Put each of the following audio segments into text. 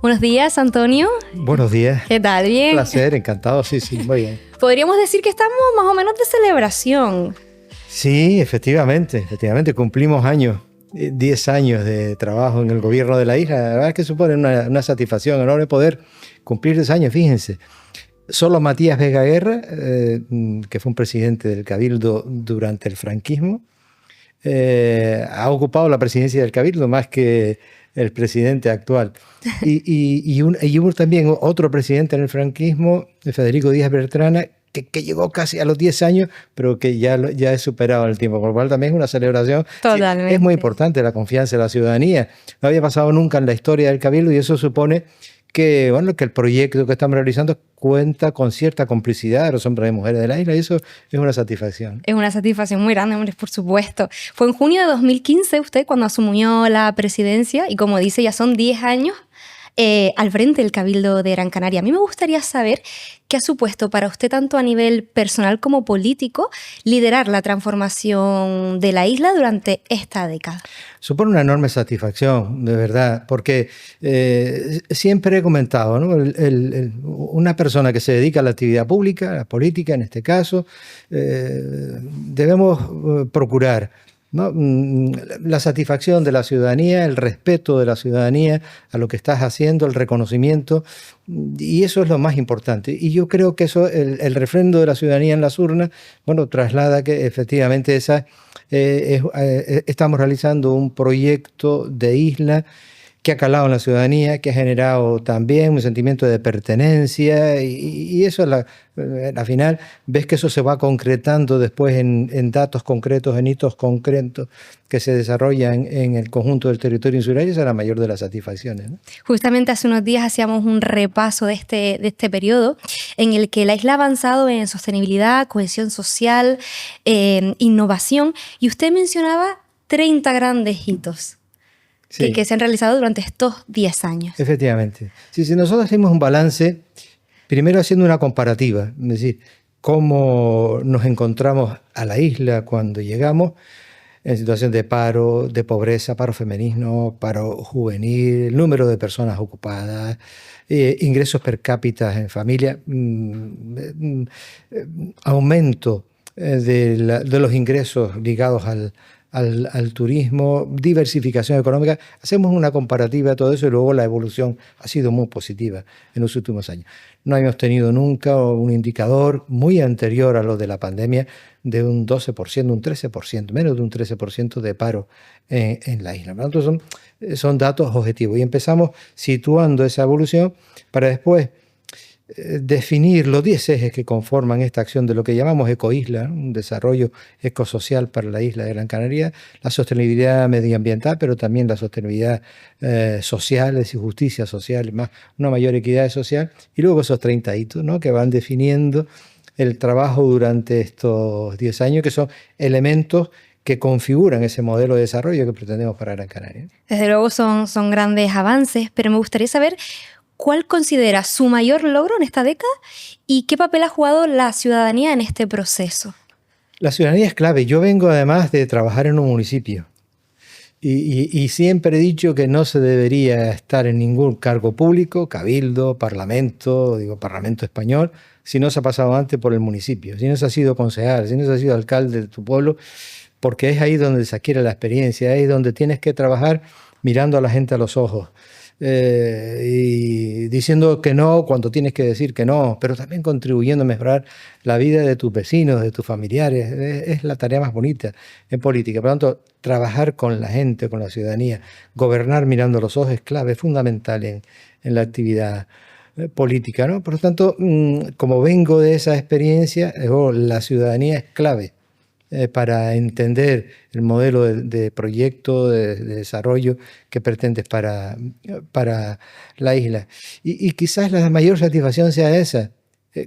Buenos días, Antonio. Buenos días. ¿Qué tal? ¿Bien? Un placer, encantado, sí, muy bien. Podríamos decir que estamos más o menos de celebración. Sí, efectivamente, cumplimos años, 10 años de trabajo en el gobierno de la isla. La verdad es que supone una satisfacción enorme poder cumplir 10 años, fíjense. Solo Matías Vega Guerra, que fue un presidente del Cabildo durante el franquismo, ha ocupado la presidencia del Cabildo más que el presidente actual. Y hubo también otro presidente en el franquismo, Federico Díaz Bertrana, que llegó casi a los 10 años, pero que ya es superado en el tiempo, por lo cual también es una celebración. Totalmente. Sí, es muy importante la confianza de la ciudadanía. No había pasado nunca en la historia del Cabildo y eso supone que, bueno, que el proyecto que estamos realizando cuenta con cierta complicidad de los hombres y mujeres de la isla y eso es una satisfacción. Es una satisfacción muy grande, hombre, por supuesto. Fue en junio de 2015 usted cuando asumió la presidencia y como dice, ya son 10 años al frente del Cabildo de Gran Canaria. A mí me gustaría saber qué ha supuesto para usted, tanto a nivel personal como político, liderar la transformación de la isla durante esta década. Supone una enorme satisfacción, de verdad, porque siempre he comentado, ¿no? Una persona que se dedica a la actividad pública, a la política en este caso, debemos procurar, ¿no? La satisfacción de la ciudadanía, el respeto de la ciudadanía a lo que estás haciendo, el reconocimiento, y eso es lo más importante. Y yo creo que eso, el refrendo de la ciudadanía en las urnas, bueno, traslada que efectivamente estamos realizando un proyecto de isla que ha calado en la ciudadanía, que ha generado también un sentimiento de pertenencia y eso al final ves que eso se va concretando después en datos concretos, en hitos concretos que se desarrollan en el conjunto del territorio insular y esa es la mayor de las satisfacciones, ¿no? Justamente hace unos días hacíamos un repaso de este periodo en el que la isla ha avanzado en sostenibilidad, cohesión social, innovación y usted mencionaba 30 grandes hitos. Sí. Que se han realizado durante estos 10 años. Efectivamente. Si nosotros hacemos un balance, primero haciendo una comparativa, es decir, cómo nos encontramos a la isla cuando llegamos en situación de paro, de pobreza, paro femenino, paro juvenil, el número de personas ocupadas, ingresos per cápita en familia, aumento de los ingresos ligados al turismo, diversificación económica. Hacemos una comparativa de todo eso y luego la evolución ha sido muy positiva en los últimos años. No habíamos tenido nunca un indicador muy anterior a lo de la pandemia de un 12%, un 13%, menos de un 13% de paro en la isla. Entonces son datos objetivos y empezamos situando esa evolución para después definir los 10 ejes que conforman esta acción de lo que llamamos ecoisla, ¿no? Un desarrollo ecosocial para la isla de Gran Canaria, la sostenibilidad medioambiental, pero también la sostenibilidad social, es decir, justicia social, más una mayor equidad social, y luego esos 30 hitos, ¿no? Que van definiendo el trabajo durante estos 10 años, que son elementos que configuran ese modelo de desarrollo que pretendemos para Gran Canaria. Desde luego son grandes avances, pero me gustaría saber ¿cuál considera su mayor logro en esta década y qué papel ha jugado la ciudadanía en este proceso? La ciudadanía es clave. Yo vengo además de trabajar en un municipio y siempre he dicho que no se debería estar en ningún cargo público, cabildo, parlamento, digo parlamento español, si no se ha pasado antes por el municipio, si no se ha sido concejal, si no se ha sido alcalde de tu pueblo, porque es ahí donde se adquiere la experiencia, es donde tienes que trabajar mirando a la gente a los ojos. Y diciendo que no cuando tienes que decir que no, pero también contribuyendo a mejorar la vida de tus vecinos, de tus familiares. Es la tarea más bonita en política. Por lo tanto, trabajar con la gente, con la ciudadanía, gobernar mirando a los ojos es clave, es fundamental en la actividad política, ¿no? Por lo tanto, como vengo de esa experiencia, la ciudadanía es clave para entender el modelo de proyecto, de desarrollo que pretendes para la isla. Y quizás la mayor satisfacción sea esa,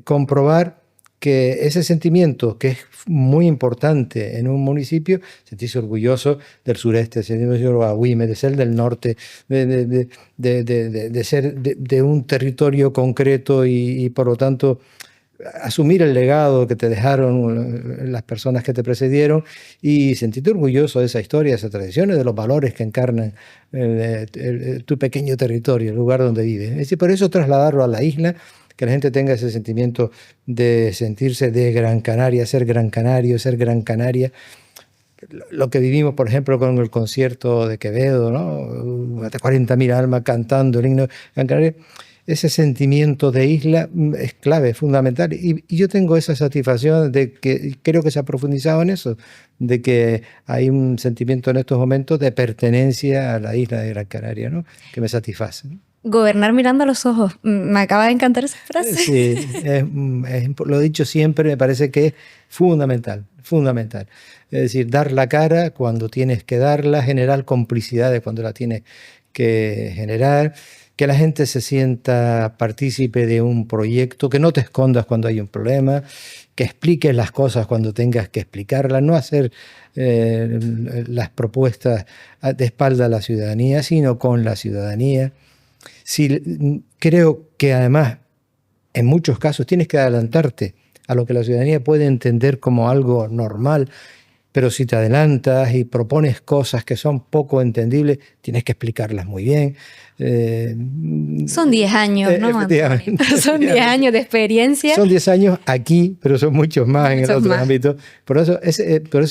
comprobar que ese sentimiento, que es muy importante en un municipio, sentirse orgulloso del sureste, sentirse orgulloso de ser del norte, de ser de un territorio concreto y por lo tanto asumir el legado que te dejaron las personas que te precedieron y sentirte orgulloso de esa historia, de esas tradiciones, de los valores que encarnan tu pequeño territorio, el lugar donde vives. Es decir, por eso trasladarlo a la isla, que la gente tenga ese sentimiento de sentirse de Gran Canaria, ser gran canario, ser gran canaria. Lo que vivimos, por ejemplo, con el concierto de Quevedo, ¿no? Hasta 40.000 almas cantando el himno de Gran Canaria. Ese sentimiento de isla es clave, es fundamental. Y yo tengo esa satisfacción de que creo que se ha profundizado en eso, de que hay un sentimiento en estos momentos de pertenencia a la isla de Gran Canaria, ¿no? Que me satisface, ¿no? Gobernar mirando a los ojos. Me acaba de encantar esa frase. Sí, lo he dicho siempre, me parece que es fundamental, fundamental. Es decir, dar la cara cuando tienes que darla, generar complicidades cuando la tienes que generar, que la gente se sienta partícipe de un proyecto, que no te escondas cuando hay un problema, que expliques las cosas cuando tengas que explicarlas, no hacer las propuestas de espalda a la ciudadanía, sino con la ciudadanía. Sí, creo que además en muchos casos tienes que adelantarte a lo que la ciudadanía puede entender como algo normal, pero si te adelantas y propones cosas que son poco entendibles, tienes que explicarlas muy bien. Son 10 años, ¿no? Efectivamente. Son 10 años de experiencia. Son 10 años aquí, pero son muchos más en el otro ámbito. Por eso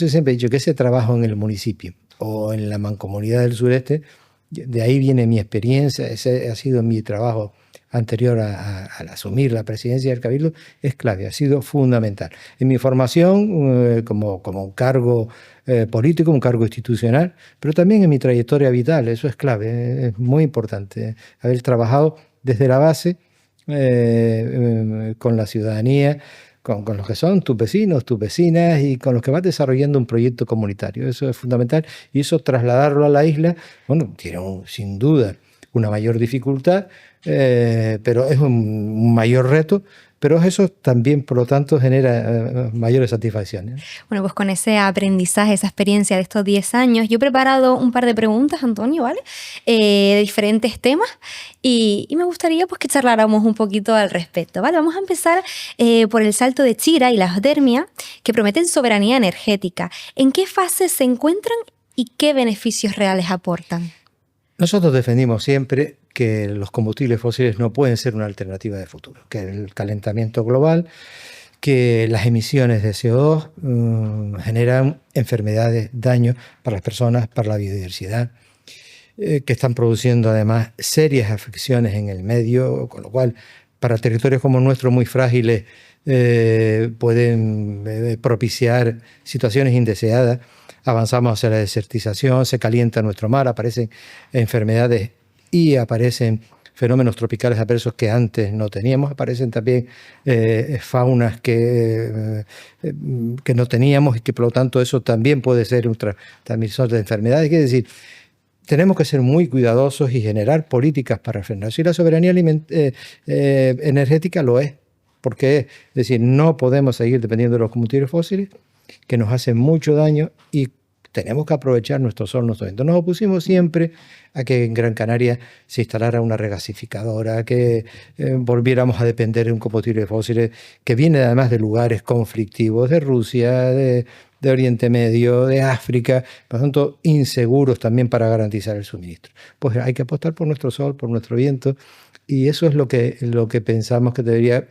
siempre he dicho que ese trabajo en el municipio o en la mancomunidad del sureste, de ahí viene mi experiencia, ese ha sido mi trabajo anterior al asumir la presidencia del Cabildo, es clave, ha sido fundamental. En mi formación como un cargo político, un cargo institucional, pero también en mi trayectoria vital, eso es clave, es muy importante haber trabajado desde la base con la ciudadanía, con los que son tus vecinos, tus vecinas y con los que vas desarrollando un proyecto comunitario. Eso es fundamental y eso trasladarlo a la isla, bueno, tiene sin duda una mayor dificultad, pero es un mayor reto, pero eso también, por lo tanto, genera mayores satisfacciones. Bueno, pues con ese aprendizaje, esa experiencia de estos 10 años, yo he preparado un par de preguntas, Antonio, ¿vale? De diferentes temas y me gustaría pues que charláramos un poquito al respecto, ¿vale? Vamos a empezar por el salto de Chira y la geotermia, que prometen soberanía energética. ¿En qué fase se encuentran y qué beneficios reales aportan? Nosotros defendimos siempre que los combustibles fósiles no pueden ser una alternativa de futuro, que el calentamiento global, que las emisiones de CO2 generan enfermedades, daños para las personas, para la biodiversidad, que están produciendo además serias afecciones en el medio, con lo cual para territorios como el nuestro muy frágiles pueden propiciar situaciones indeseadas. Avanzamos hacia la desertización, se calienta nuestro mar, aparecen enfermedades y aparecen fenómenos tropicales adversos que antes no teníamos, aparecen también faunas que no teníamos y que por lo tanto eso también puede ser un transmisor de enfermedades. Es decir, tenemos que ser muy cuidadosos y generar políticas para frenar. Si la soberanía energética lo es, porque es decir, no podemos seguir dependiendo de los combustibles fósiles que nos hacen mucho daño y tenemos que aprovechar nuestro sol, nuestro viento. Nos opusimos siempre a que en Gran Canaria se instalara una regasificadora, que volviéramos a depender de un combustible fósil que viene además de lugares conflictivos, de Rusia, de Oriente Medio, de África, por lo tanto inseguros también para garantizar el suministro. Pues hay que apostar por nuestro sol, por nuestro viento, y eso es lo que pensamos que debería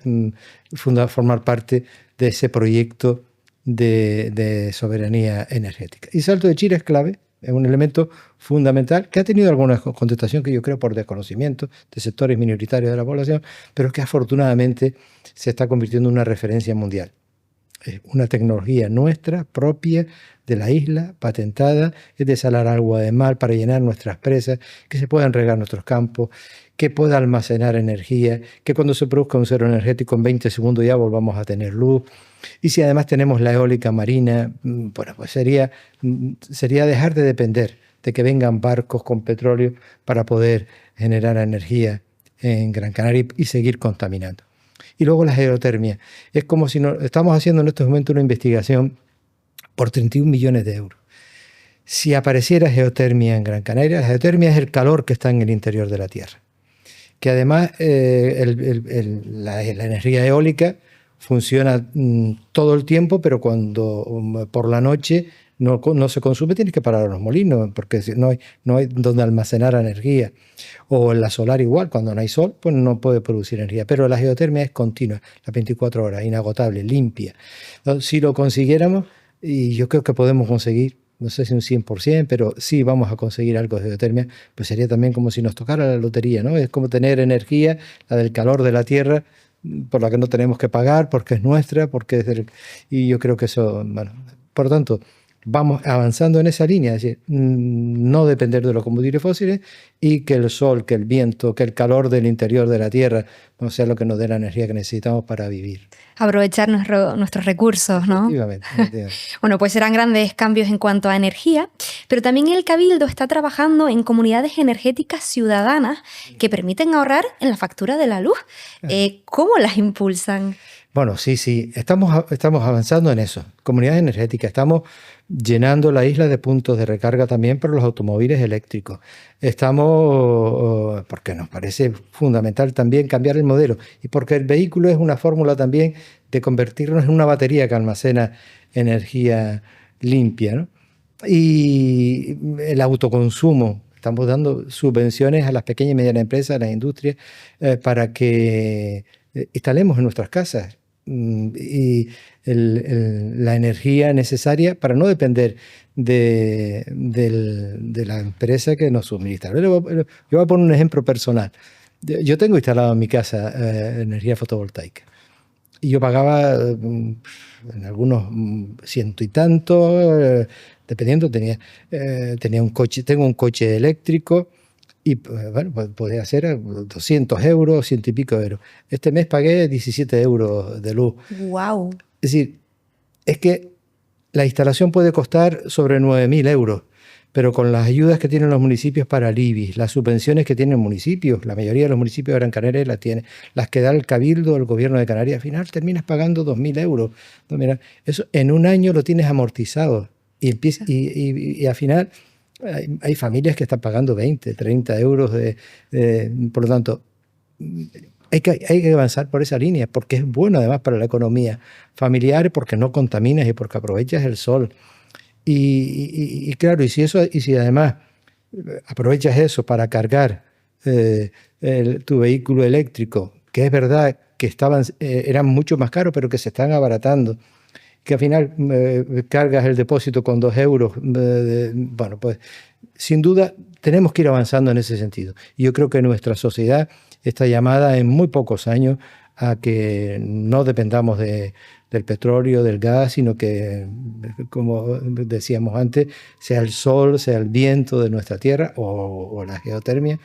formar parte de ese proyecto de soberanía energética. Y Salto de Chira es clave, es un elemento fundamental que ha tenido alguna contestación que yo creo por desconocimiento de sectores minoritarios de la población, pero que afortunadamente se está convirtiendo en una referencia mundial. Es una tecnología nuestra, propia de la isla, patentada, es desalar agua de mar para llenar nuestras presas, que se puedan regar nuestros campos, que pueda almacenar energía, que cuando se produzca un cero energético en 20 segundos ya volvamos a tener luz. Y si además tenemos la eólica marina, bueno, pues sería dejar de depender de que vengan barcos con petróleo para poder generar energía en Gran Canaria y seguir contaminando. Y luego la geotermia. Es como si estamos haciendo en estos momentos una investigación por 31 millones de euros. Si apareciera geotermia en Gran Canaria, la geotermia es el calor que está en el interior de la Tierra. Que además la energía eólica funciona todo el tiempo, pero cuando por la noche no se consume, tienes que parar los molinos, porque no hay donde almacenar energía. O en la solar igual, cuando no hay sol, pues no puede producir energía. Pero la geotermia es continua, las 24 horas, inagotable, limpia. Entonces, si lo consiguiéramos, y yo creo que podemos conseguir, no sé si un 100%, pero sí vamos a conseguir algo de geotermia, pues sería también como si nos tocara la lotería, ¿no? Es como tener energía, la del calor de la tierra, por la que no tenemos que pagar, porque es nuestra, y yo creo que eso, bueno, por lo tanto, vamos avanzando en esa línea, es decir, no depender de los combustibles fósiles y que el sol, que el viento, que el calor del interior de la tierra no sea lo que nos dé la energía que necesitamos para vivir. Aprovechar nuestros recursos, ¿no? Efectivamente. Bueno, pues serán grandes cambios en cuanto a energía, pero también el Cabildo está trabajando en comunidades energéticas ciudadanas que permiten ahorrar en la factura de la luz. ¿Cómo las impulsan? Bueno, sí, estamos avanzando en eso. Comunidades energéticas, estamos llenando la isla de puntos de recarga también para los automóviles eléctricos. Estamos, porque nos parece fundamental también cambiar el modelo y porque el vehículo es una fórmula también de convertirnos en una batería que almacena energía limpia, ¿no? Y el autoconsumo. Estamos dando subvenciones a las pequeñas y medianas empresas, a las industrias, para que instalemos en nuestras casas y la energía necesaria para no depender de la empresa que nos suministra. Yo voy a poner un ejemplo personal. Yo tengo instalado en mi casa energía fotovoltaica y yo pagaba en algunos ciento y tanto, dependiendo, tenía un coche, tengo un coche eléctrico. Y bueno, pues podía ser 200 euros, ciento y pico euros. Este mes pagué 17 euros de luz. ¡Wow! Es decir, es que la instalación puede costar sobre 9.000 euros, pero con las ayudas que tienen los municipios para el IBI, las subvenciones que tienen municipios, la mayoría de los municipios de Gran Canaria las tienen, las que da el Cabildo, el gobierno de Canarias, al final terminas pagando 2.000 euros. No, mira, eso en un año lo tienes amortizado y al final... Hay familias que están pagando 20, 30 euros. Por lo tanto, hay que avanzar por esa línea, porque es bueno además para la economía familiar, porque no contaminas y porque aprovechas el sol. Y claro, y si además aprovechas eso para cargar tu vehículo eléctrico, que es verdad que eran mucho más caros, pero que se están abaratando, que al final cargas el depósito con 2 euros, bueno, pues sin duda tenemos que ir avanzando en ese sentido. Y yo creo que nuestra sociedad está llamada en muy pocos años a que no dependamos del petróleo, del gas, sino que, como decíamos antes, sea el sol, sea el viento de nuestra tierra o la geotermia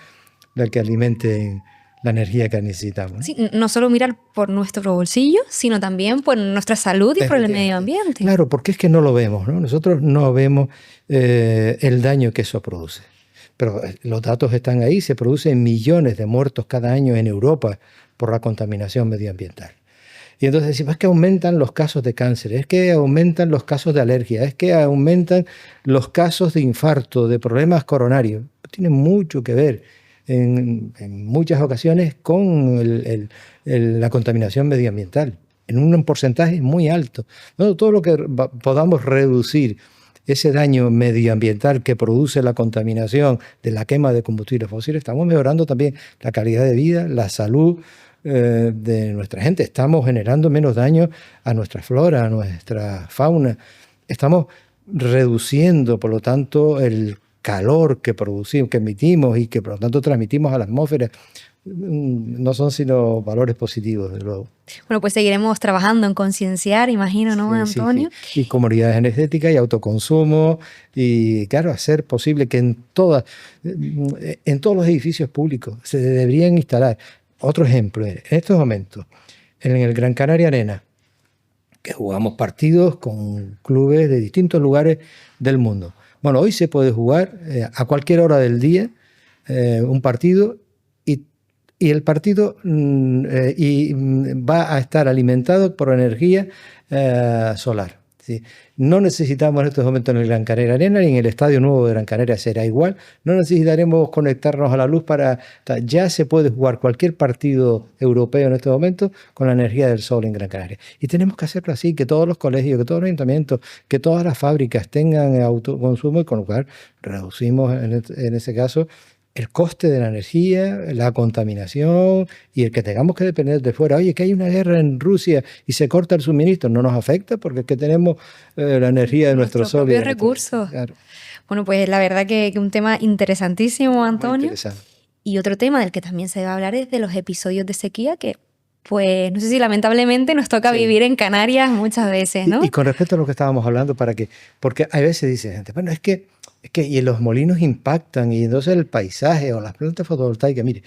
la que alimente la energía que necesitamos, ¿no? Sí, no solo mirar por nuestro bolsillo, sino también por nuestra salud y por el medio ambiente. Claro, porque es que no lo vemos, ¿no? Nosotros no vemos el daño que eso produce. Pero los datos están ahí, se producen millones de muertos cada año en Europa por la contaminación medioambiental. Y entonces decimos, es que aumentan los casos de cáncer, es que aumentan los casos de alergia, es que aumentan los casos de infarto, de problemas coronarios. Tiene mucho que ver en muchas ocasiones con la contaminación medioambiental, en un porcentaje muy alto. ¿No? Todo lo que podamos reducir ese daño medioambiental que produce la contaminación de la quema de combustibles fósiles, estamos mejorando también la calidad de vida, la salud de nuestra gente. Estamos generando menos daño a nuestra flora, a nuestra fauna. Estamos reduciendo, por lo tanto, el calor que producimos, que emitimos y que por lo tanto transmitimos a la atmósfera. No son sino valores positivos, desde luego. Bueno, pues seguiremos trabajando en concienciar, imagino, ¿no, Antonio? Sí. Y comunidades energéticas y autoconsumo y, claro, hacer posible que en todos los edificios públicos se deberían instalar. Otro ejemplo, en estos momentos, en el Gran Canaria Arena, que jugamos partidos con clubes de distintos lugares del mundo. Bueno, hoy se puede jugar a cualquier hora del día un partido y el partido va a estar alimentado por energía solar. ¿sí? No necesitamos en estos momentos en el Gran Canaria Arena ni en el Estadio Nuevo de Gran Canaria será igual. No necesitaremos conectarnos a la luz para... Ya se puede jugar cualquier partido europeo en estos momentos con la energía del sol en Gran Canaria. Y tenemos que hacerlo así, que todos los colegios, que todos los ayuntamientos, que todas las fábricas tengan autoconsumo y con lo cual reducimos en ese caso el coste de la energía, la contaminación y el que tengamos que depender de fuera. Oye, que hay una guerra en Rusia y se corta el suministro, no nos afecta porque es que tenemos la energía de nuestro sol. Propios recursos. Claro. Bueno, pues la verdad que un tema interesantísimo, Antonio. Y otro tema del que también se va a hablar es de los episodios de sequía que, pues, no sé si lamentablemente nos toca vivir en Canarias muchas veces, ¿no? Y con respecto a lo que estábamos hablando, porque a veces dice gente, bueno, es que y los molinos impactan y entonces el paisaje o las plantas fotovoltaicas, mire,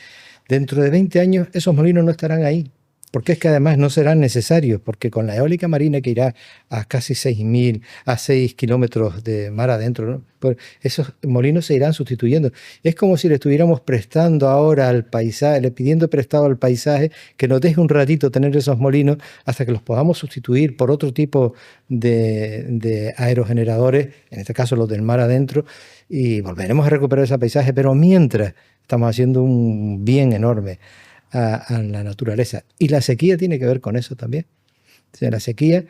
dentro de 20 años esos molinos no estarán ahí, porque es que además no serán necesarios, porque con la eólica marina que irá a casi 6.000, a 6 kilómetros de mar adentro, ¿no? Pues esos molinos se irán sustituyendo. Es como si le estuviéramos prestando ahora al paisaje, le pidiendo prestado al paisaje que nos deje un ratito tener esos molinos hasta que los podamos sustituir por otro tipo de aerogeneradores, en este caso los del mar adentro, y volveremos a recuperar ese paisaje, pero mientras estamos haciendo un bien enorme a la naturaleza. Y la sequía tiene que ver con eso también. O sea, la sequía,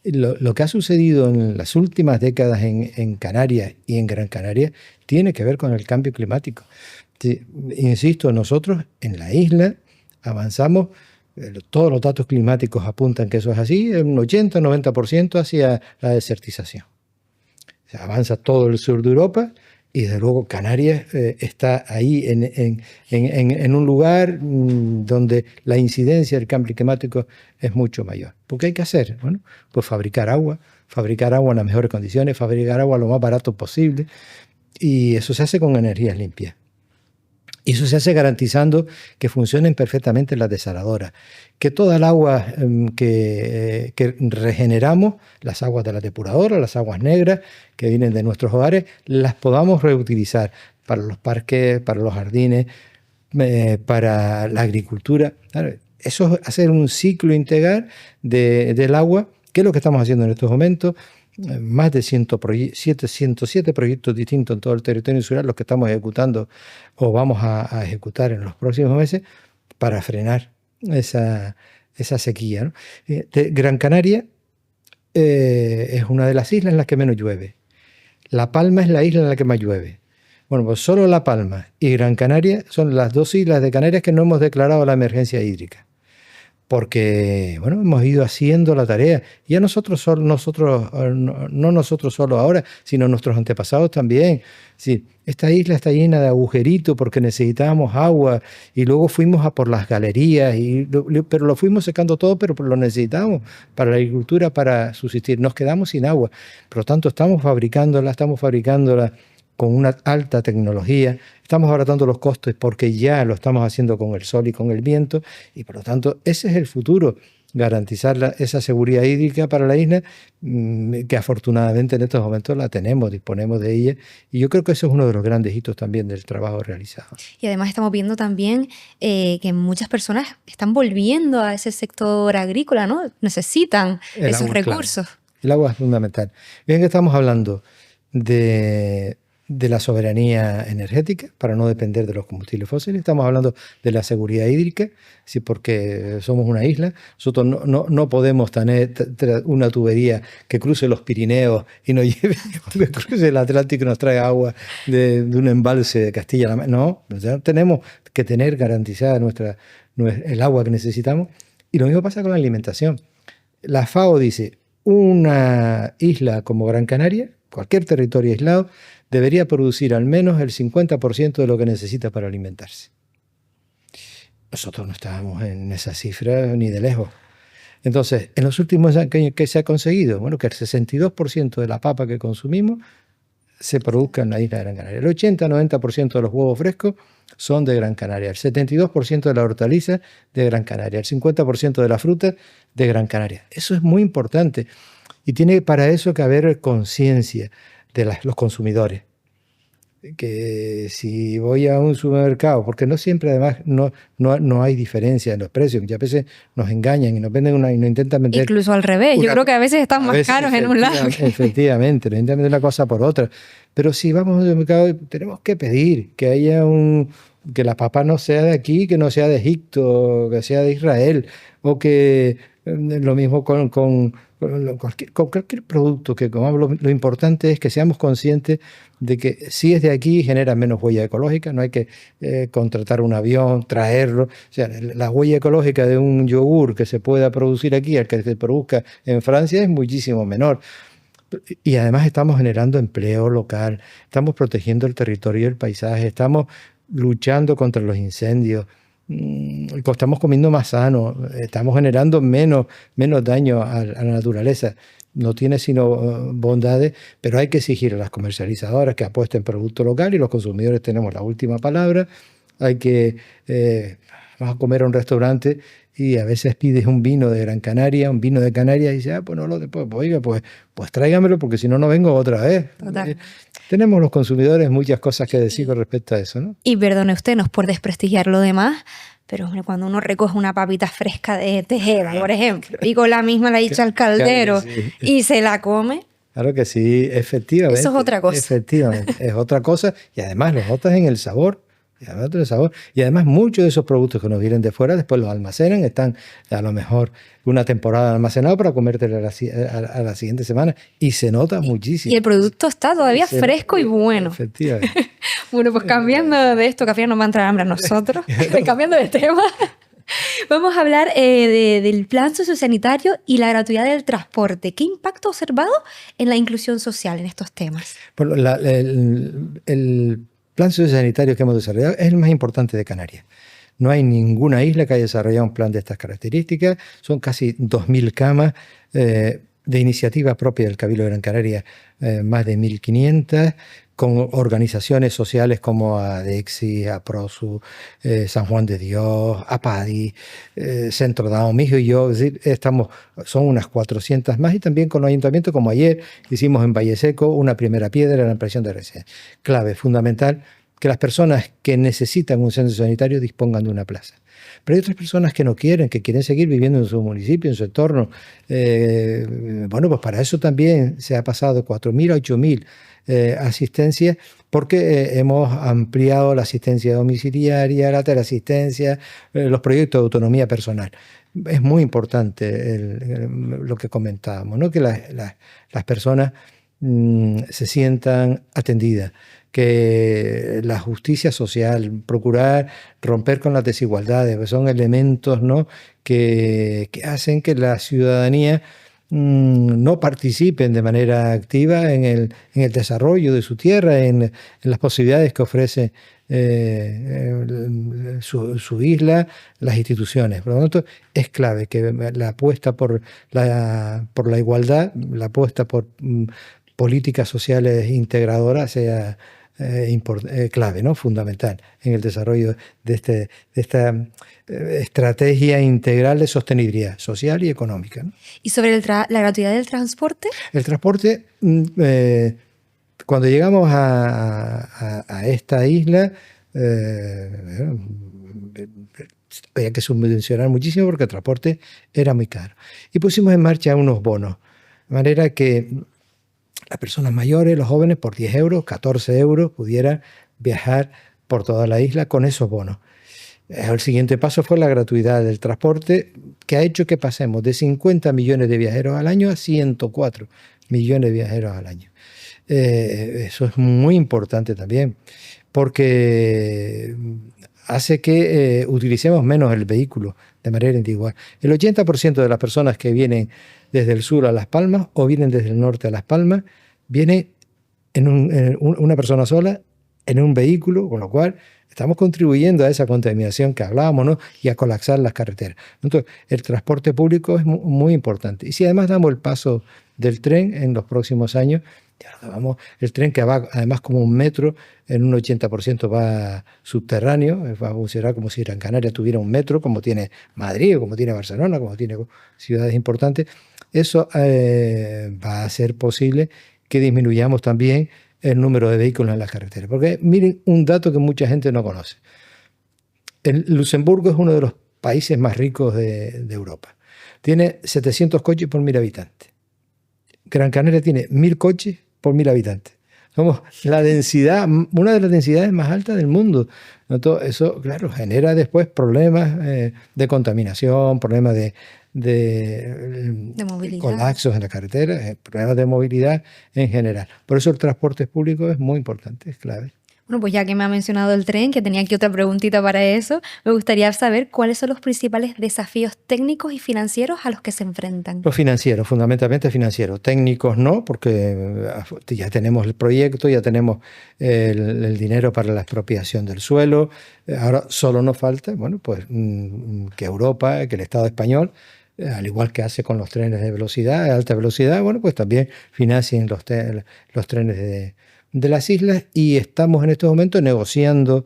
lo que ha sucedido en las últimas décadas en Canarias y en Gran Canaria tiene que ver con el cambio climático. Sí, insisto, nosotros en la isla avanzamos, todos los datos climáticos apuntan que eso es así, un 80-90% hacia la desertización. O sea, avanza todo el sur de Europa. Y desde luego Canarias está ahí en un lugar donde la incidencia del cambio climático es mucho mayor. ¿Por qué hay que hacer? Bueno, pues fabricar agua en las mejores condiciones, fabricar agua lo más barato posible. Y eso se hace con energías limpias. Y eso se hace garantizando que funcionen perfectamente las desaladoras, que toda el agua que regeneramos, las aguas de la depuradora, las aguas negras que vienen de nuestros hogares, las podamos reutilizar para los parques, para los jardines, para la agricultura. Claro, eso es hacer un ciclo integral del agua, que es lo que estamos haciendo en estos momentos. Más de 107 proyectos distintos en todo el territorio insular, los que estamos ejecutando o vamos a ejecutar en los próximos meses para frenar esa sequía, ¿no? Gran Canaria es una de las islas en las que menos llueve. La Palma es la isla en la que más llueve. Bueno, pues solo La Palma y Gran Canaria son las dos islas de Canarias que no hemos declarado la emergencia hídrica. Porque, bueno, hemos ido haciendo la tarea. Ya no nosotros solo ahora, sino nuestros antepasados también. Sí, esta isla está llena de agujeritos porque necesitábamos agua y luego fuimos a por las galerías, pero lo fuimos secando todo, pero lo necesitamos para la agricultura, para subsistir. Nos quedamos sin agua. Por lo tanto, estamos fabricándola con una alta tecnología, estamos abaratando los costes porque ya lo estamos haciendo con el sol y con el viento y por lo tanto ese es el futuro, garantizar esa seguridad hídrica para la isla que afortunadamente en estos momentos la tenemos, disponemos de ella y yo creo que eso es uno de los grandes hitos también del trabajo realizado. Y además estamos viendo también que muchas personas están volviendo a ese sector agrícola, ¿no? Necesitan esos recursos. Claro. El agua es fundamental. Bien que estamos hablando de la soberanía energética para no depender de los combustibles fósiles. Estamos hablando de la seguridad hídrica, sí, porque somos una isla. Nosotros no podemos tener una tubería que cruce los Pirineos y nos lleve, que cruce el Atlántico y nos traiga agua de un embalse de Castilla-La Mancha. No, tenemos que tener garantizada el agua que necesitamos. Y lo mismo pasa con la alimentación. La FAO dice, una isla como Gran Canaria, cualquier territorio aislado, debería producir al menos el 50% de lo que necesita para alimentarse. Nosotros no estábamos en esa cifra ni de lejos. Entonces, en los últimos años, ¿qué se ha conseguido? Bueno, que el 62% de la papa que consumimos se produzca en la isla de Gran Canaria. El 80-90% de los huevos frescos son de Gran Canaria. El 72% de la hortaliza de Gran Canaria. El 50% de la fruta de Gran Canaria. Eso es muy importante. Y tiene para eso que haber conciencia de los consumidores. que si voy a un supermercado, porque no siempre además no hay diferencia en los precios, muchas veces nos engañan y nos venden y nos intentan vender. Incluso al revés, yo creo que a veces están más caros en un lado. Efectivamente, nos intentan vender una cosa por otra. Pero si vamos a un supermercado, tenemos que pedir que haya que la papa no sea de aquí, que no sea de Egipto, que sea de Israel, o que lo mismo con cualquier producto que comamos. Lo importante es que seamos conscientes de que si es de aquí genera menos huella ecológica, no hay que contratar un avión, traerlo. O sea, la huella ecológica de un yogur que se pueda producir aquí al que se produzca en Francia es muchísimo menor. Y además estamos generando empleo local, estamos protegiendo el territorio y el paisaje, estamos luchando contra los incendios, estamos comiendo más sano, estamos generando menos daño a la naturaleza. No tiene sino bondades, pero hay que exigir a las comercializadoras que apuesten producto local y los consumidores tenemos la última palabra. Hay que, vas a comer a un restaurante y a veces pides un vino de Gran Canaria, un vino de Canarias y dices, pues no lo después, oiga, pues tráigamelo porque si no, no vengo otra vez. Total. Tenemos los consumidores muchas cosas que decir con respecto a eso, ¿no? Y perdone usted, no es por desprestigiar lo demás, pero hombre, cuando uno recoge una papita fresca de Tejeda, por ejemplo, y con la misma la echa al caldero y se la come. Claro que sí, efectivamente. Eso es otra cosa. Efectivamente, es otra cosa y además lo notas en el sabor. Y además muchos de esos productos que nos vienen de fuera después los almacenan, están a lo mejor una temporada almacenados para comértelo a la siguiente semana y se nota muchísimo. Y el producto está todavía fresco y bueno. Efectivamente. Bueno, pues cambiando de esto, que al final nos va a entrar hambre a nosotros, cambiando de tema, vamos a hablar del plan sociosanitario y la gratuidad del transporte. ¿Qué impacto ha observado en la inclusión social en estos temas? Bueno, el plan sociosanitario que hemos desarrollado es el más importante de Canarias. No hay ninguna isla que haya desarrollado un plan de estas características. Son casi 2.000 camas de iniciativa propia del Cabildo de Gran Canaria, más de 1.500, con organizaciones sociales como ADEXI, APROSU, San Juan de Dios, APADI, Centro Dao, mi hijo y yo. Es decir, son unas 400 más y también con los ayuntamientos, como ayer hicimos en Valle Seco una primera piedra en la ampliación de residencias. Clave, fundamental, que las personas que necesitan un centro sanitario dispongan de una plaza. Pero hay otras personas que no quieren, que quieren seguir viviendo en su municipio, en su entorno. Bueno, pues para eso también se ha pasado de 4.000 a 8.000 asistencias, porque hemos ampliado la asistencia domiciliaria, la teleasistencia, los proyectos de autonomía personal. Es muy importante lo que comentábamos, ¿no? Que las personas se sientan atendidas, que la justicia social, procurar romper con las desigualdades, pues son elementos, ¿no?, que hacen que la ciudadanía no participen de manera activa en el desarrollo de su tierra, en las posibilidades que ofrece su isla, las instituciones. Por lo tanto, es clave que la apuesta por la igualdad, la apuesta por políticas sociales integradoras sea clave, ¿no?, fundamental en el desarrollo de esta estrategia integral de sostenibilidad social y económica, ¿no? ¿Y sobre la gratuidad del transporte? El transporte, cuando llegamos a esta isla, había que subvencionar muchísimo porque el transporte era muy caro. Y pusimos en marcha unos bonos, de manera que las personas mayores, los jóvenes, por 10 euros, 14 euros, pudieran viajar por toda la isla con esos bonos. El siguiente paso fue la gratuidad del transporte, que ha hecho que pasemos de 50 millones de viajeros al año a 104 millones de viajeros al año. Eso es muy importante también, porque hace que utilicemos menos el vehículo de manera individual. El 80% de las personas que vienen desde el sur a Las Palmas o vienen desde el norte a Las Palmas, viene en una persona sola, en un vehículo, con lo cual estamos contribuyendo a esa contaminación que hablábamos, ¿no?, y a colapsar las carreteras. Entonces, el transporte público es muy importante. Y si además damos el paso del tren en los próximos años, el tren que va además como un metro, en un 80% va subterráneo, va a funcionar como si Gran Canaria tuviera un metro, como tiene Madrid, o como tiene Barcelona, como tiene ciudades importantes. Eso va a hacer posible que disminuyamos también el número de vehículos en las carreteras. Porque miren un dato que mucha gente no conoce. Luxemburgo es uno de los países más ricos de Europa. Tiene 700 coches por 1.000 habitantes. Gran Canaria tiene 1.000 coches por 1.000 habitantes. Somos la densidad, una de las densidades más altas del mundo. ¿No? Todo eso, claro, genera después problemas de contaminación, problemas de movilidad, colapsos en la carretera, problemas de movilidad en general. Por eso el transporte público es muy importante, es clave. Bueno, pues ya que me ha mencionado el tren, que tenía aquí otra preguntita para eso, me gustaría saber cuáles son los principales desafíos técnicos y financieros a los que se enfrentan. Los financieros, fundamentalmente financieros. Técnicos no, porque ya tenemos el proyecto, ya tenemos el dinero para la expropiación del suelo. Ahora solo nos falta, bueno, pues que Europa, que el Estado español, al igual que hace con los trenes de velocidad, de alta velocidad, bueno, pues también financien los trenes de las islas, y estamos en estos momentos negociando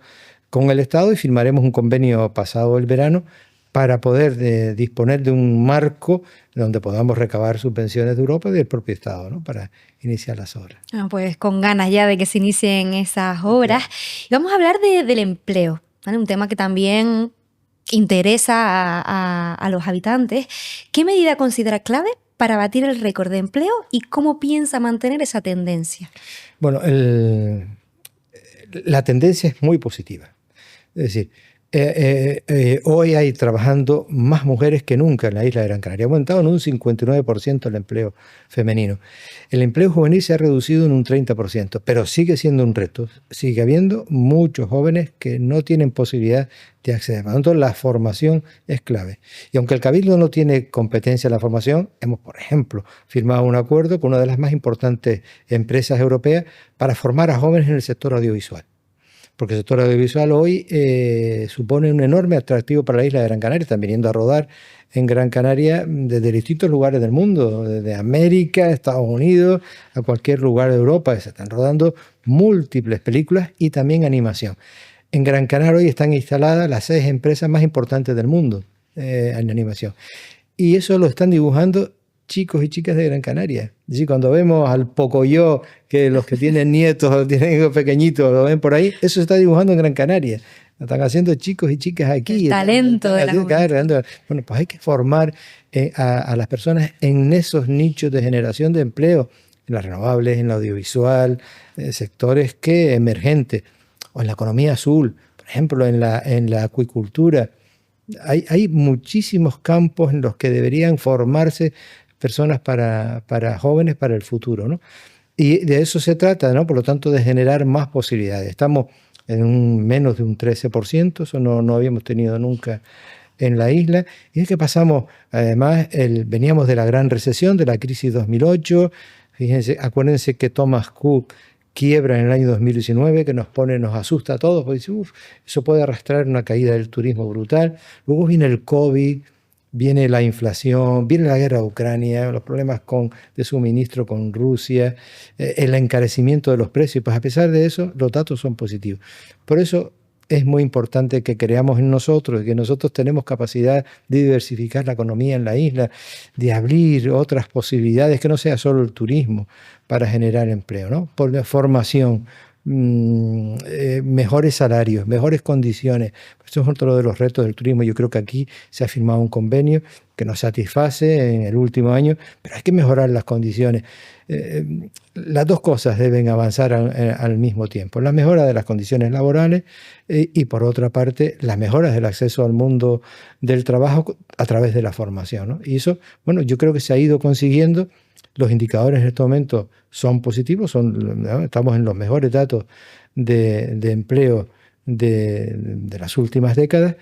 con el Estado y firmaremos un convenio pasado el verano para poder disponer de un marco donde podamos recabar subvenciones de Europa y del propio Estado, ¿no? Para iniciar las obras. Pues con ganas ya de que se inicien esas obras. Y vamos a hablar del empleo, ¿vale? Un tema que también interesa a los habitantes. ¿Qué medida considera clave para batir el récord de empleo y cómo piensa mantener esa tendencia? Bueno, la tendencia es muy positiva. Es decir, hoy hay trabajando más mujeres que nunca en la isla de Gran Canaria. Ha aumentado en un 59% el empleo femenino. El empleo juvenil se ha reducido en un 30%, pero sigue siendo un reto. Sigue habiendo muchos jóvenes que no tienen posibilidad de acceder. Por lo tanto, la formación es clave. Y aunque el Cabildo no tiene competencia en la formación, hemos, por ejemplo, firmado un acuerdo con una de las más importantes empresas europeas para formar a jóvenes en el sector audiovisual. Porque el sector audiovisual hoy supone un enorme atractivo para la isla de Gran Canaria. Están viniendo a rodar en Gran Canaria desde distintos lugares del mundo, desde América, Estados Unidos, a cualquier lugar de Europa. Se están rodando múltiples películas y también animación. En Gran Canaria hoy están instaladas las 6 empresas más importantes del mundo en animación. Y eso lo están dibujando chicos y chicas de Gran Canaria. Es decir, cuando vemos al Pocoyo, que los que tienen nietos o tienen hijos pequeñitos lo ven por ahí, eso se está dibujando en Gran Canaria. Lo están haciendo chicos y chicas aquí. El talento de la juventud. Bueno, pues hay que formar a las personas en esos nichos de generación de empleo, en las renovables, en la audiovisual, sectores que emergentes, o en la economía azul, por ejemplo, en la acuicultura. Hay muchísimos campos en los que deberían formarse personas para jóvenes para el futuro, ¿no? Y de eso se trata, ¿no? Por lo tanto, de generar más posibilidades. Estamos en menos de un 13%, eso no habíamos tenido nunca en la isla. Y es que pasamos, además, veníamos de la gran recesión, de la crisis 2008. Fíjense, acuérdense que Thomas Cook quiebra en el año 2019, que nos asusta a todos, porque dice, eso puede arrastrar una caída del turismo brutal. Luego viene el COVID, viene la inflación, viene la guerra de Ucrania, los problemas de suministro con Rusia, el encarecimiento de los precios. Pues a pesar de eso, los datos son positivos. Por eso es muy importante que creamos en nosotros, que nosotros tenemos capacidad de diversificar la economía en la isla, de abrir otras posibilidades, que no sea solo el turismo para generar empleo, ¿no? Por la formación, mejores salarios, mejores condiciones. Esto es otro de los retos del turismo. Yo creo que aquí se ha firmado un convenio que nos satisface en el último año, pero hay que mejorar las condiciones. Las dos cosas deben avanzar al mismo tiempo. La mejora de las condiciones laborales y, por otra parte, las mejoras del acceso al mundo del trabajo a través de la formación, ¿no? Y eso, bueno, yo creo que se ha ido consiguiendo. Los indicadores en este momento son positivos, estamos en los mejores datos de empleo de las últimas décadas,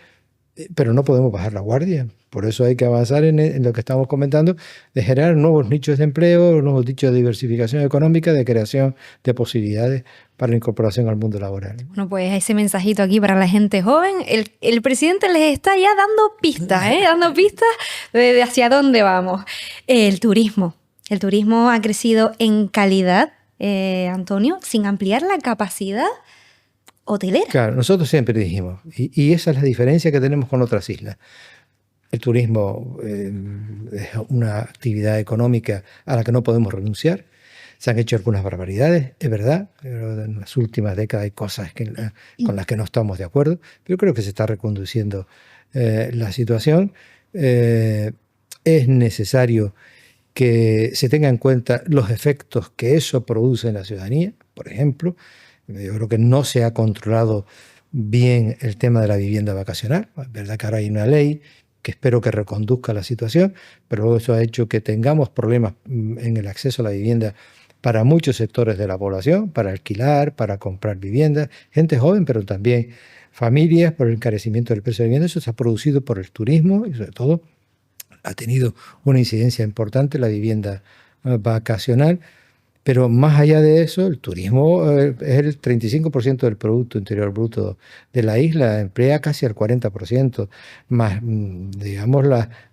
pero no podemos bajar la guardia. Por eso hay que avanzar en lo que estamos comentando, de generar nuevos nichos de empleo, nuevos nichos de diversificación económica, de creación de posibilidades para la incorporación al mundo laboral. Bueno, pues ese mensajito aquí para la gente joven. El presidente les está ya dando pistas, dando pistas de hacia dónde vamos. El turismo. El turismo ha crecido en calidad, Antonio, sin ampliar la capacidad hotelera. Claro, nosotros siempre dijimos, y esa es la diferencia que tenemos con otras islas. El turismo es una actividad económica a la que no podemos renunciar. Se han hecho algunas barbaridades, es verdad, pero en las últimas décadas hay cosas con las que no estamos de acuerdo, pero creo que se está reconduciendo la situación. Es necesario que se tengan en cuenta los efectos que eso produce en la ciudadanía. Por ejemplo, yo creo que no se ha controlado bien el tema de la vivienda vacacional. Es verdad que ahora hay una ley que espero que reconduzca la situación, pero eso ha hecho que tengamos problemas en el acceso a la vivienda para muchos sectores de la población, para alquilar, para comprar viviendas, gente joven, pero también familias, por el encarecimiento del precio de la vivienda. Eso se ha producido por el turismo y sobre todo ha tenido una incidencia importante la vivienda vacacional, pero más allá de eso, el turismo es el 35% del Producto Interior Bruto de la isla, emplea casi el 40%, más, digamos,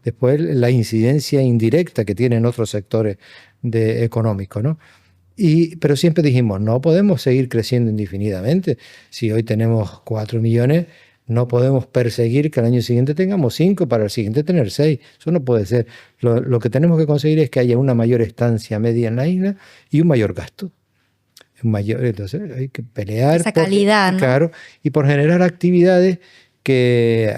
después la incidencia indirecta que tienen otros sectores económicos, ¿no? Pero siempre dijimos, no podemos seguir creciendo indefinidamente. Si hoy tenemos 4 millones, no podemos perseguir que al año siguiente tengamos 5, para el siguiente tener 6. Eso no puede ser. Lo que tenemos que conseguir es que haya una mayor estancia media en la isla y un mayor gasto. Entonces hay que pelear. Esa calidad, ¿no? Claro, y por generar actividades que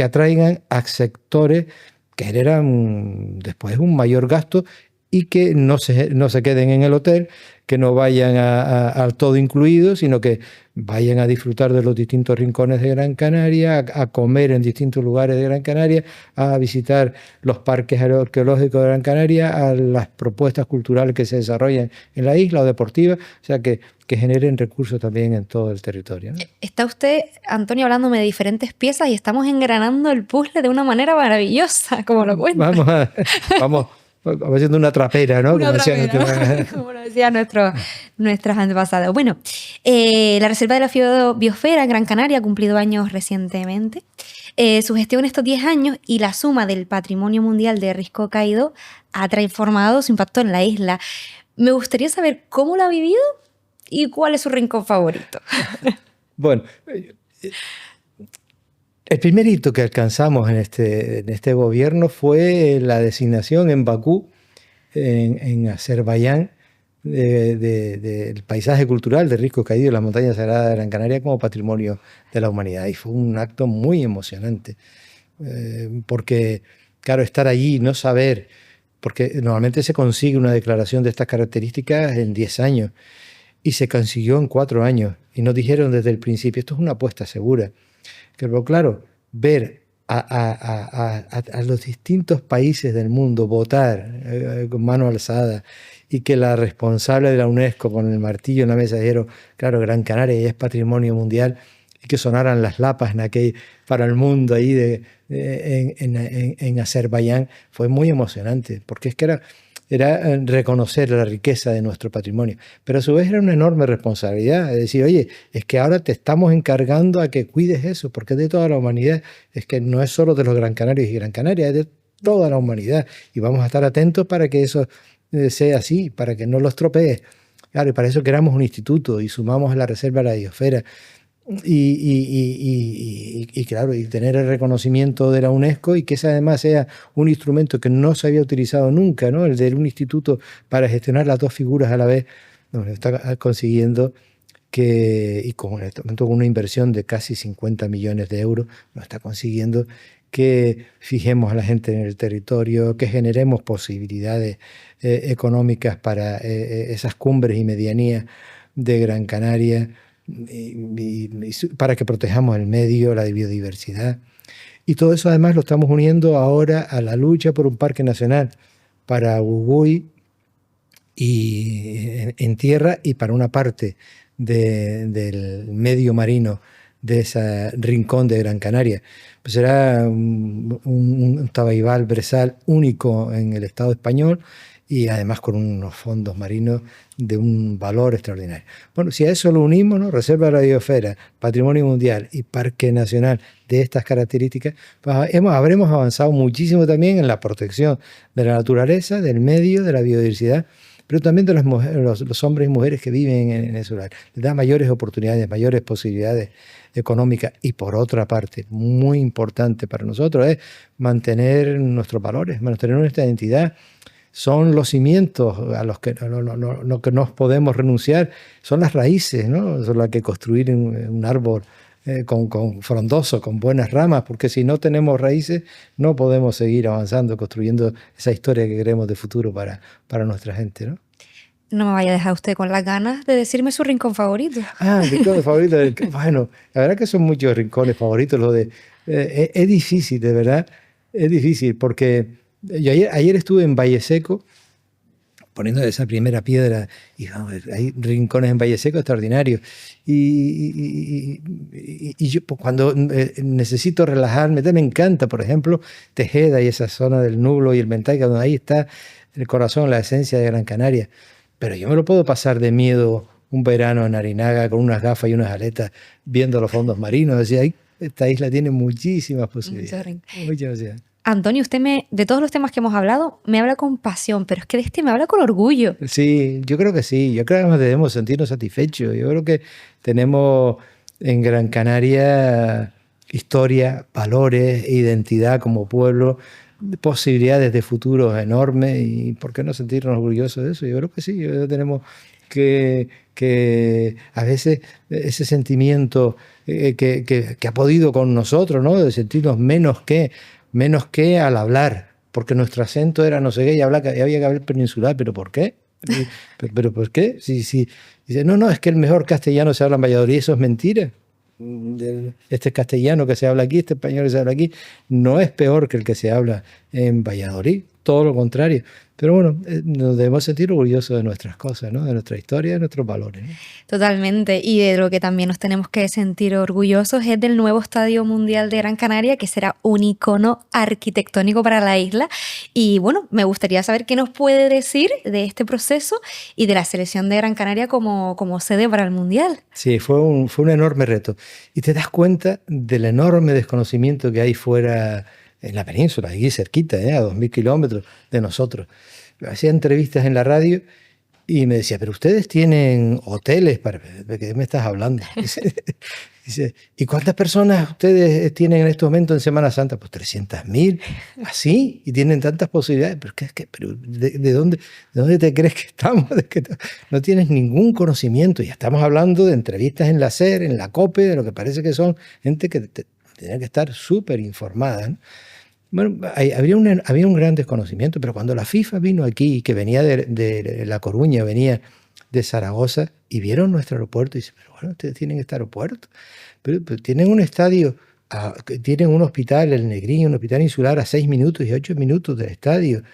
atraigan a sectores que generan después un mayor gasto y que no se queden en el hotel, que no vayan al todo incluido, sino que vayan a disfrutar de los distintos rincones de Gran Canaria, a comer en distintos lugares de Gran Canaria, a visitar los parques arqueológicos de Gran Canaria, a las propuestas culturales que se desarrollan en la isla o deportivas, o sea, que generen recursos también en todo el territorio, ¿no? Está usted, Antonio, hablándome de diferentes piezas y estamos engranando el puzzle de una manera maravillosa, como lo cuenta. Vamos haciendo una trapera, ¿no? Una trapera, como lo decían nuestros antepasados. Bueno, la Reserva de la Biosfera en Gran Canaria ha cumplido años recientemente. Su gestión en estos 10 años y la suma del Patrimonio Mundial de Risco Caído ha transformado su impacto en la isla. Me gustaría saber cómo lo ha vivido y cuál es su rincón favorito. Bueno, el primer hito que alcanzamos en este gobierno fue la designación en Bakú, en Azerbaiyán, del paisaje cultural de Risco Caído y las montañas sagradas de Gran Canaria como patrimonio de la humanidad. Y fue un acto muy emocionante, porque, claro, estar allí y no saber, porque normalmente se consigue una declaración de estas características en 10 años, y se consiguió en 4 años, y nos dijeron desde el principio, esto es una apuesta segura. Pero claro, ver a los distintos países del mundo votar con mano alzada y que la responsable de la UNESCO con el martillo en la mesa dijeron, claro, Gran Canaria ya es patrimonio mundial, y que sonaran las lapas para el mundo ahí en Azerbaiyán, fue muy emocionante, porque es que era reconocer la riqueza de nuestro patrimonio, pero a su vez era una enorme responsabilidad, es decir, oye, es que ahora te estamos encargando a que cuides eso, porque es de toda la humanidad, es que no es solo de los Gran Canarios y Gran Canaria, es de toda la humanidad, y vamos a estar atentos para que eso sea así, para que no lo estropees. Claro, y para eso creamos un instituto y sumamos a la Reserva de la Biosfera, y claro, y tener el reconocimiento de la UNESCO, y que ese además sea un instrumento que no se había utilizado nunca, ¿no? El de un instituto para gestionar las dos figuras a la vez, nos está consiguiendo y con una inversión de casi 50 millones de euros, nos está consiguiendo que fijemos a la gente en el territorio, que generemos posibilidades económicas para esas cumbres y medianías de Gran Canaria, y para que protejamos el medio, la biodiversidad. Y todo eso además lo estamos uniendo ahora a la lucha por un parque nacional para Gugui y en tierra, y para una parte del medio marino de ese rincón de Gran Canaria. Pues será un tabaibal brezal único en el Estado español, y además con unos fondos marinos de un valor extraordinario. Bueno, si a eso lo unimos, ¿no? Reserva de la Biosfera, Patrimonio Mundial y Parque Nacional de estas características, pues habremos avanzado muchísimo también en la protección de la naturaleza, del medio, de la biodiversidad, pero también de los hombres y mujeres que viven en ese lugar. Les da mayores oportunidades, mayores posibilidades económicas, y por otra parte, muy importante para nosotros, es mantener nuestros valores, mantener nuestra identidad. son los cimientos a los que no que no podemos renunciar, son las raíces, ¿no? Son las que construir un árbol con frondoso, con buenas ramas, porque si no tenemos raíces no podemos seguir avanzando, construyendo esa historia que queremos de futuro para nuestra gente, ¿no? No me vaya a dejar usted con las ganas de decirme su rincón favorito. Ah, el rincón favorito. Bueno, la verdad que son muchos rincones favoritos. Es difícil, de verdad. Es difícil porque yo ayer estuve en Valle Seco poniendo esa primera piedra y vamos, hay rincones en Valle Seco extraordinarios. Y yo pues, cuando necesito relajarme, me encanta, por ejemplo, Tejeda y esa zona del Nublo y el Mentaica, donde ahí está el corazón, la esencia de Gran Canaria. Pero yo me lo puedo pasar de miedo un verano en Arinaga con unas gafas y unas aletas viendo los fondos marinos. Decía, esta isla tiene muchísimas posibilidades. Muchas posibilidades. Antonio, usted de todos los temas que hemos hablado, me habla con pasión, pero es que de este me habla con orgullo. Sí, yo creo que sí. Yo creo que además debemos sentirnos satisfechos. Yo creo que tenemos en Gran Canaria historia, valores, identidad como pueblo, posibilidades de futuro enormes y ¿por qué no sentirnos orgullosos de eso? Yo creo que sí, tenemos que a veces ese sentimiento que ha podido con nosotros, ¿no? De sentirnos menos que al hablar, porque nuestro acento era no sé qué y había que hablar peninsular, ¿pero por qué? ¿Pero por qué? Si dice, no, es que el mejor castellano se habla en Valladolid, eso es mentira. Este castellano que se habla aquí, este español que se habla aquí, no es peor que el que se habla en Valladolid, todo lo contrario. Pero bueno, nos debemos sentir orgullosos de nuestras cosas, ¿no? De nuestra historia, de nuestros valores, ¿no? Totalmente. Y de lo que también nos tenemos que sentir orgullosos es del nuevo Estadio Mundial de Gran Canaria, que será un icono arquitectónico para la isla. Y bueno, me gustaría saber qué nos puede decir de este proceso y de la selección de Gran Canaria como sede para el Mundial. Sí, fue un enorme reto. Y te das cuenta del enorme desconocimiento que hay fuera en la península, aquí cerquita, a 2.000 kilómetros de nosotros. Hacía entrevistas en la radio y me decía, pero ustedes tienen hoteles, ¿de qué me estás hablando? Dice, ¿y cuántas personas ustedes tienen en este momento en Semana Santa? Pues 300.000, así, y tienen tantas posibilidades. Pero ¿de dónde te crees que estamos? No tienes ningún conocimiento. Ya estamos hablando de entrevistas en la SER, en la COPE, de lo que parece que son gente que tiene que estar súper informada, ¿no? Bueno, había un gran desconocimiento, pero cuando la FIFA vino aquí, que venía de La Coruña, venía de Zaragoza, y vieron nuestro aeropuerto, y dicen, pero bueno, ustedes tienen este aeropuerto, pero tienen un estadio, tienen un hospital, el Negrín, un hospital insular a 6 minutos y 8 minutos del estadio,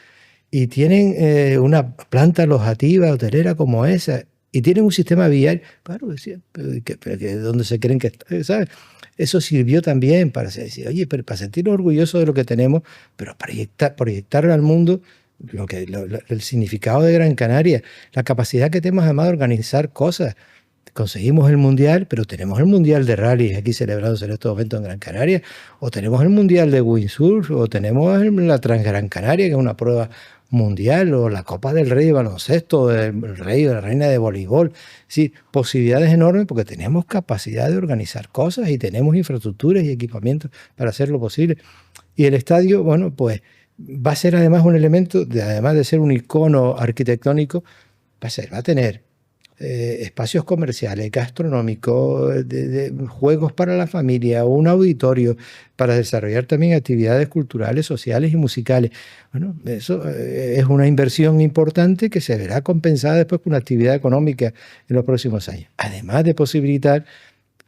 y tienen una planta alojativa, hotelera como esa, y tienen un sistema vial. Claro, decían, ¿dónde se creen que está? ¿Sabes? Eso sirvió también para decir, oye, pero para sentirnos orgullosos de lo que tenemos, pero proyectarlo al mundo, el significado de Gran Canaria, la capacidad que tenemos además de organizar cosas. Conseguimos el Mundial, pero tenemos el Mundial de Rally aquí celebrados en estos momentos en Gran Canaria, o tenemos el Mundial de Windsurf, o tenemos la Transgran Canaria, que es una prueba mundial, o la Copa del Rey de baloncesto, el Rey o la Reina de voleibol. Sí, posibilidades enormes porque tenemos capacidad de organizar cosas y tenemos infraestructuras y equipamientos para hacerlo posible. Y el estadio, bueno, pues va a ser además un elemento, además de ser un icono arquitectónico, va a tener espacios comerciales, gastronómicos, de juegos para la familia, un auditorio para desarrollar también actividades culturales, sociales y musicales. Bueno, eso es una inversión importante que se verá compensada después con una actividad económica en los próximos años. Además de posibilitar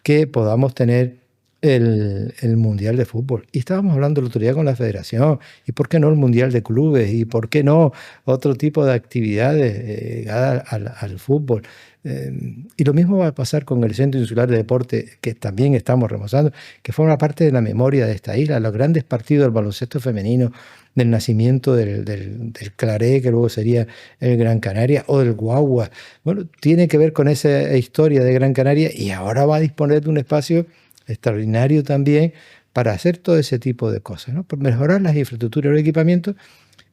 que podamos tener el Mundial de Fútbol. Y estábamos hablando el otro día con la Federación, y por qué no el Mundial de Clubes, y por qué no otro tipo de actividades ligadas al fútbol. Y lo mismo va a pasar con el Centro Insular de Deporte, que también estamos remozando, que forma parte de la memoria de esta isla. Los grandes partidos del baloncesto femenino, del nacimiento del Claré, que luego sería el Gran Canaria, o del Guagua. Bueno, tiene que ver con esa historia de Gran Canaria, y ahora va a disponer de un espacio extraordinario también para hacer todo ese tipo de cosas, ¿no? Por mejorar las infraestructuras y los equipamientos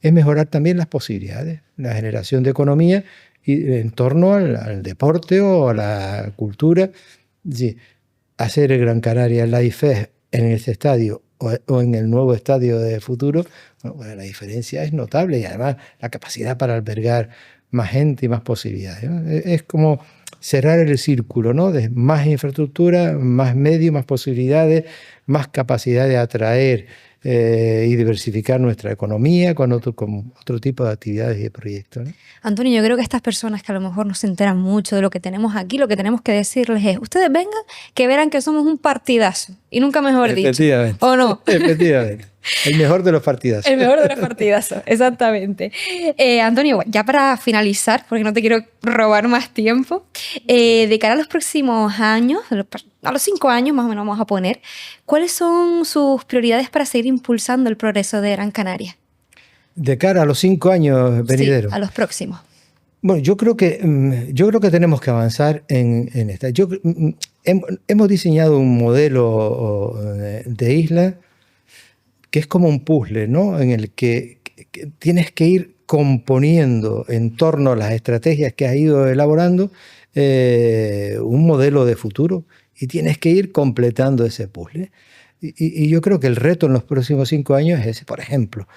es mejorar también las posibilidades, la generación de economía y en torno al deporte o a la cultura. Sí, hacer el Gran Canaria Live Fest en este estadio o en el nuevo estadio de futuro, bueno, la diferencia es notable y además la capacidad para albergar más gente y más posibilidades, ¿no? Es como cerrar el círculo, ¿no? De más infraestructura, más medios, más posibilidades, más capacidad de atraer y diversificar nuestra economía con otro tipo de actividades y de proyectos, ¿no? Antonio, yo creo que estas personas que a lo mejor no se enteran mucho de lo que tenemos aquí, lo que tenemos que decirles es, ustedes vengan, que verán que somos un partidazo, y nunca mejor dicho. Efectivamente. ¿O no? Efectivamente. El mejor de los partidazos. El mejor de los partidazos, exactamente. Antonio, ya para finalizar, porque no te quiero robar más tiempo, de cara a los próximos años, a los 5 años más o menos vamos a poner, ¿cuáles son sus prioridades para seguir impulsando el progreso de Gran Canaria? De cara a los 5 años venideros. Sí, a los próximos. Bueno, yo creo que tenemos que avanzar en esta. Hemos diseñado un modelo de isla que es como un puzzle, ¿no? En el que tienes que ir componiendo en torno a las estrategias que has ido elaborando un modelo de futuro y tienes que ir completando ese puzzle. Y yo creo que el reto en los próximos 5 años es ese. Por ejemplo,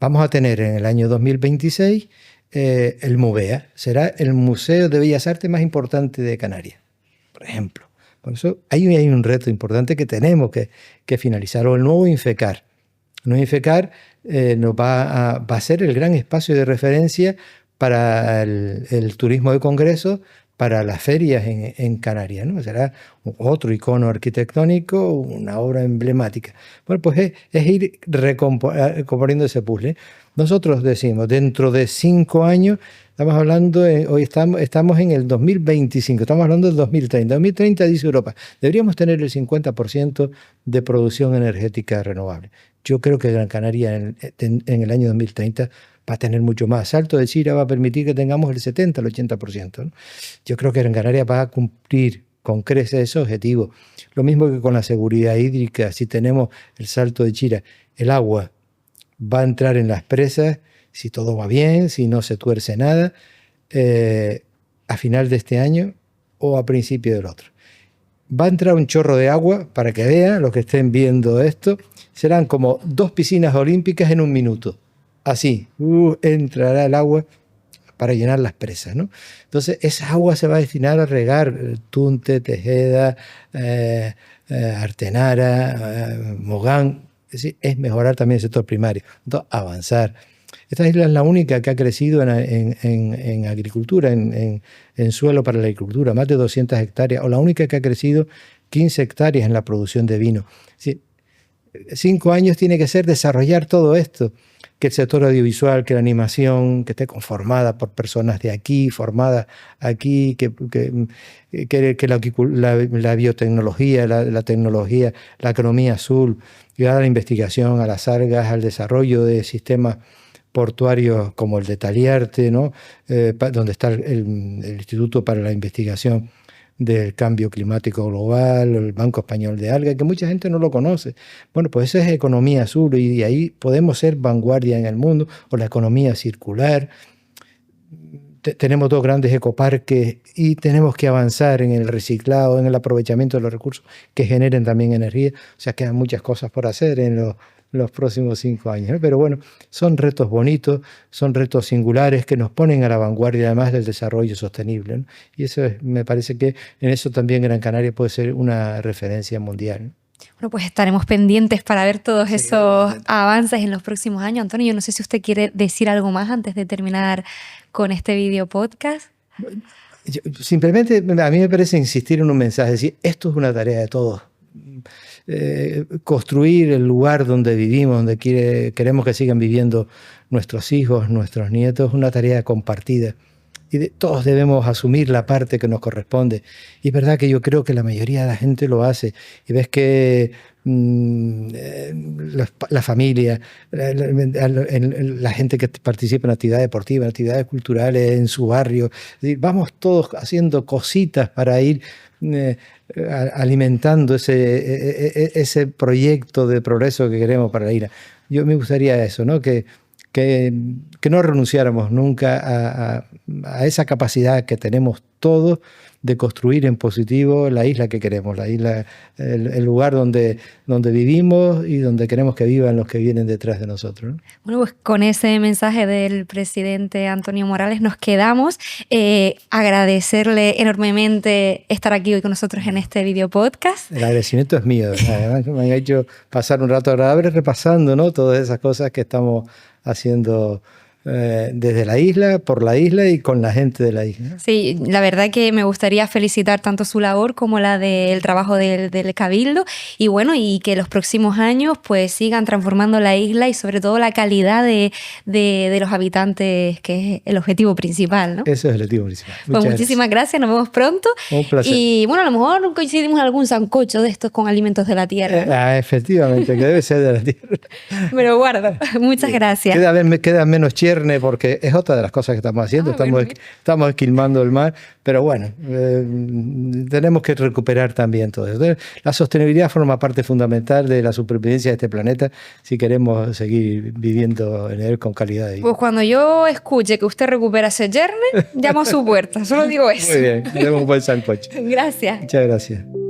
vamos a tener en el año 2026 el MUBEA, será el Museo de Bellas Artes más importante de Canarias, por ejemplo. Por eso hay un reto importante que tenemos que finalizar, o el nuevo Infecar. El nuevo Infecar va a ser el gran espacio de referencia para el turismo de congreso, para las ferias en Canarias, ¿no? Será otro icono arquitectónico, una obra emblemática. Bueno, pues es ir recomponiendo ese puzzle. Nosotros decimos, dentro de 5 años, estamos hablando, hoy estamos en el 2025, estamos hablando del 2030. 2030 dice Europa, deberíamos tener el 50% de producción energética renovable. Yo creo que Gran Canaria en el año 2030 va a tener mucho más. Salto de Chira va a permitir que tengamos el 70, el 80%, ¿no? Yo creo que Gran Canaria va a cumplir con creces ese objetivo. Lo mismo que con la seguridad hídrica. Si tenemos el Salto de Chira, el agua va a entrar en las presas, si todo va bien, si no se tuerce nada, a final de este año o a principio del otro. Va a entrar un chorro de agua, para que vean, los que estén viendo esto, serán como 2 piscinas olímpicas en 1 minuto. Así, entrará el agua para llenar las presas, ¿no? Entonces, esa agua se va a destinar a regar Tunte, Tejeda, Artenara, Mogán. Es decir, es mejorar también el sector primario. Entonces, avanzar. Esta isla es la única que ha crecido en agricultura, en suelo para la agricultura, más de 200 hectáreas, o la única que ha crecido 15 hectáreas en la producción de vino. Es decir, 5 años tiene que ser desarrollar todo esto, que el sector audiovisual, que la animación, que esté conformada por personas de aquí, formadas aquí, que la biotecnología, la tecnología, la economía azul, llegar a la investigación, a las algas, al desarrollo de sistemas portuarios como el de Taliarte, ¿no? Donde está el Instituto para la Investigación del Cambio Climático Global, el Banco Español de Algas, que mucha gente no lo conoce. Bueno, pues eso es economía azul y ahí podemos ser vanguardia en el mundo, o la economía circular. Tenemos 2 grandes ecoparques y tenemos que avanzar en el reciclado, en el aprovechamiento de los recursos que generen también energía. O sea, quedan muchas cosas por hacer en los próximos 5 años, ¿no? Pero bueno, son retos bonitos, son retos singulares que nos ponen a la vanguardia además del desarrollo sostenible, ¿no? Y eso me parece que en eso también Gran Canaria puede ser una referencia mundial, ¿no? Bueno, pues estaremos pendientes para ver todos esos avances en los próximos años. Antonio, yo no sé si usted quiere decir algo más antes de terminar con este video podcast. Simplemente a mí me parece insistir en un mensaje, es decir, esto es una tarea de todos. Construir el lugar donde vivimos, donde queremos que sigan viviendo nuestros hijos, nuestros nietos, es una tarea compartida. Y todos debemos asumir la parte que nos corresponde. Y es verdad que yo creo que la mayoría de la gente lo hace. Y ves que la familia, la gente que participa en actividades deportivas, en actividades culturales, en su barrio, es decir, vamos todos haciendo cositas para ir alimentando ese proyecto de progreso que queremos para la isla. Yo me gustaría eso, ¿no? Que no renunciáramos nunca a esa capacidad que tenemos todos de construir en positivo la isla que queremos, la isla, el lugar donde vivimos y donde queremos que vivan los que vienen detrás de nosotros, ¿no? Bueno, pues con ese mensaje del presidente Antonio Morales nos quedamos. Agradecerle enormemente estar aquí hoy con nosotros en este video podcast. El agradecimiento es mío. Además, me han hecho pasar un rato agradable repasando, ¿no?, todas esas cosas que estamos haciendo desde la isla, por la isla y con la gente de la isla. Sí, la verdad que me gustaría felicitar tanto su labor como la del trabajo del Cabildo y bueno, y que los próximos años pues sigan transformando la isla y sobre todo la calidad de los habitantes, que es el objetivo principal, ¿no? Ese es el objetivo principal. Pues muchísimas gracias, nos vemos pronto. Un placer. Y bueno, a lo mejor coincidimos en algún sancocho de estos con alimentos de la tierra. Efectivamente, que debe ser de la tierra. Me lo guardo. Muchas gracias. Queda menos chierne porque es otra de las cosas que estamos haciendo. Estamos esquilmando el mar, pero bueno, tenemos que recuperar también todo eso. Entonces, la sostenibilidad forma parte fundamental de la supervivencia de este planeta si queremos seguir viviendo en él con calidad de vida. Pues cuando yo escuche que usted recupera ese yerne, llamo a su puerta. Solo digo eso. Muy bien, tenemos un buen sancocho. Gracias. Muchas gracias.